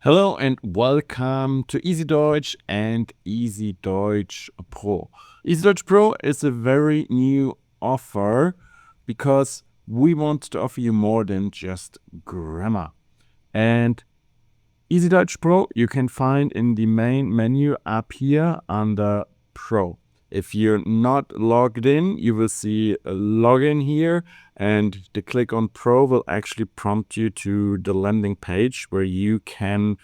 Hello and welcome to EasyDeutsch and EasyDeutsch Pro. EasyDeutsch Pro is a very new offer because we want to offer you more than just grammar. And EasyDeutsch Pro you can find in the main menu up here under Pro. If you're not logged in, you will see a login here, and the click on Pro will actually prompt you to the landing page where you can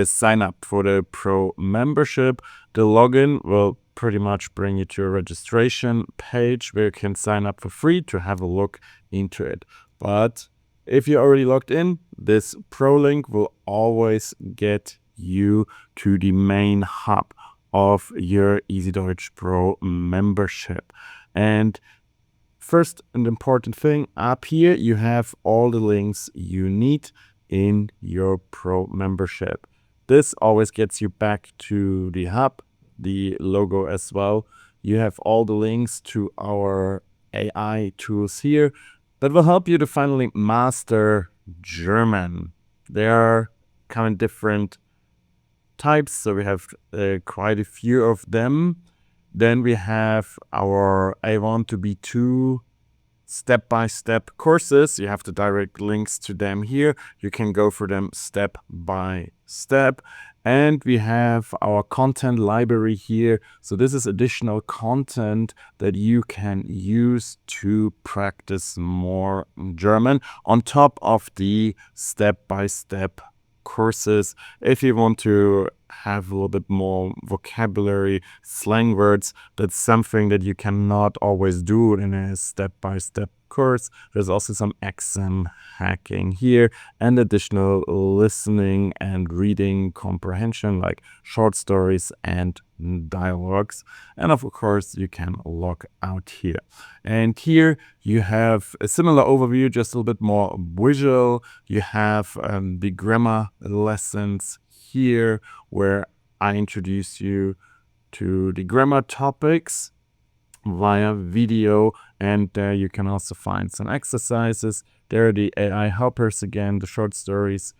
sign up for the Pro membership. The login will pretty much bring you to a registration page where you can sign up for free to have a look into it. But if you're already logged in, this Pro link will always get you to the main hub of your EasyDeutsch Pro membership. And first, an important thing, up here you have all the links you need in your Pro membership. This always gets you back to the hub, the logo as well. You have all the links to our AI tools here that will help you to finally master German. There are kind of different types, so we have quite a few of them. Then we have our A1 to B2 step-by-step courses. You have the direct links to them here. You can go through them step by step. And we have our content library here. So this is additional content that you can use to practice more German on top of the step-by-step courses. If you want to have a little bit more vocabulary, slang words, that's something that you cannot always do in a step-by-step course. There's also some accent hacking here and additional listening and reading comprehension like short stories and dialogues. And of course you can log out here. And here you have a similar overview, just a little bit more visual. You have the grammar lessons here where I introduce you to the grammar topics via video, and there you can also find some exercises. There are the AI helpers again, the short stories.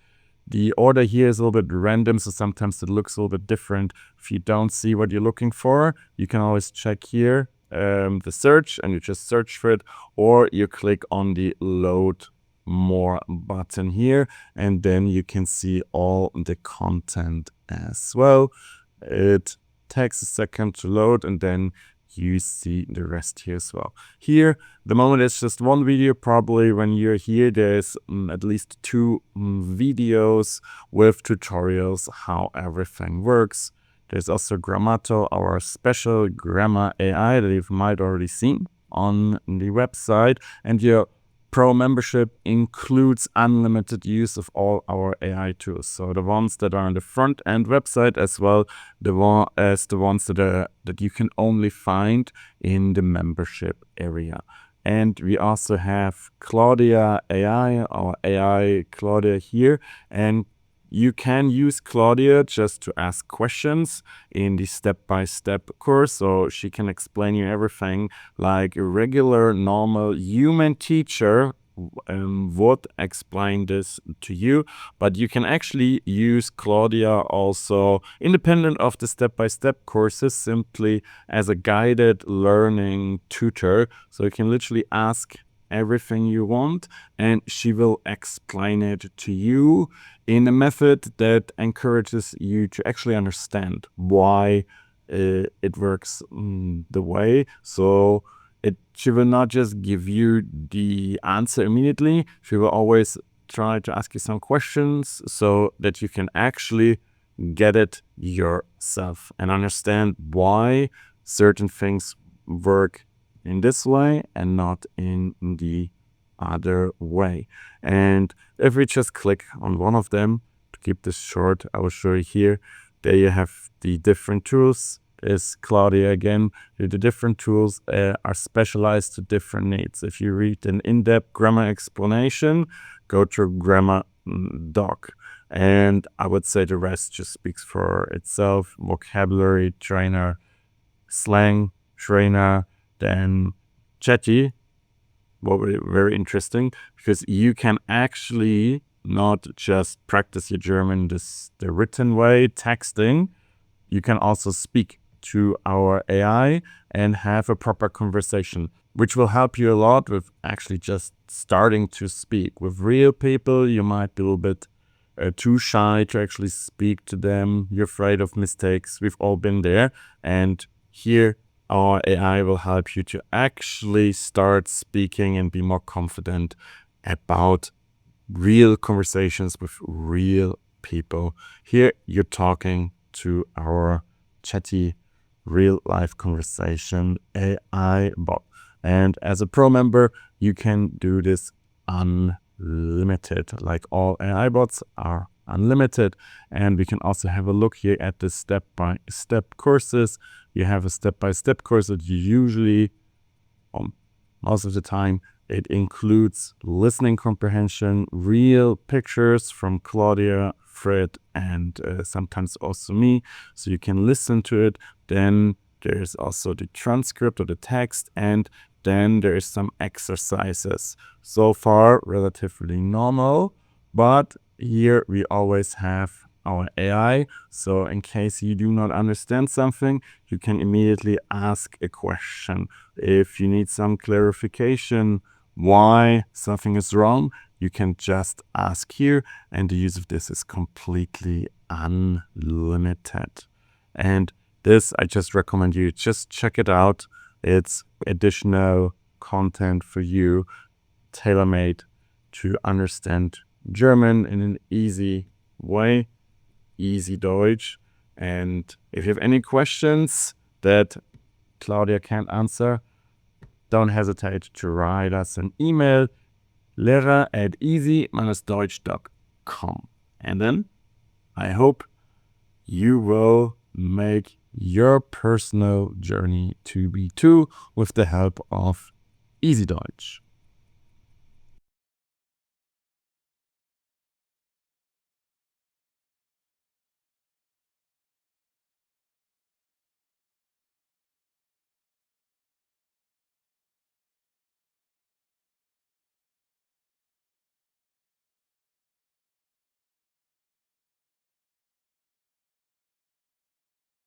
The order here is a little bit random, so sometimes it looks a little bit different. If you don't see what you're looking for, you can always check here the search, and you just search for it, or you click on the load more button here, and then you can see all the content as well. It takes a second to load, and then you see the rest here as well. Here, the moment it's just one video, probably when you're here, there's at least two videos with tutorials how everything works. There's also Grammato, our special grammar AI that you might already seen on the website, and your Pro membership includes unlimited use of all our AI tools. So the ones that are on the front end website, as well as the ones that you can only find in the membership area. And we also have Claudia AI, our AI Claudia here, and you can use Claudia just to ask questions in the step-by-step course, so she can explain you everything like a regular, normal human teacher would explain this to you. But you can actually use Claudia also independent of the step-by-step courses, simply as a guided learning tutor. So you can literally ask everything you want, and she will explain it to you in a method that encourages you to actually understand why it works the way. So she will not just give you the answer immediately. She will always try to ask you some questions so that you can actually get it yourself and understand why certain things work in this way and not in the other way. And if we just click on one of them, to keep this short, I will show you here. There you have the different tools. There's Claudia again. The different tools are specialized to different needs. If you read an in-depth grammar explanation, go to Grammar Doc. And I would say the rest just speaks for itself. Vocabulary trainer, slang trainer, then Chatty. Very interesting, because you can actually not just practice your German the written way, texting. You can also speak to our AI and have a proper conversation, which will help you a lot with actually just starting to speak. With real people, you might be a little bit too shy to actually speak to them. You're afraid of mistakes. We've all been there. And here, our AI will help you to actually start speaking and be more confident about real conversations with real people. Here, you're talking to our chatty real life conversation AI bot. And as a pro member, you can do this unlimited. Like all AI bots are unlimited. And we can also have a look here at the step-by-step courses. You have a step-by-step course that you usually, most of the time, it includes listening comprehension, real pictures from Claudia, Fred, and sometimes also me. So you can listen to it. Then there's also the transcript or the text, and then there is some exercises. So far, relatively normal, but here we always have our AI. So in case you do not understand something, you can immediately ask a question. If you need some clarification why something is wrong, you can just ask here, and the use of this is completely unlimited. And this, I just recommend you just check it out. It's additional content for you, tailor-made to understand German in an easy way, EasyDeutsch. And if you have any questions that Claudia can't answer, don't hesitate to write us an email, lehrer@easy-deutsch.com. And then I hope you will make your personal journey to B2 with the help of EasyDeutsch.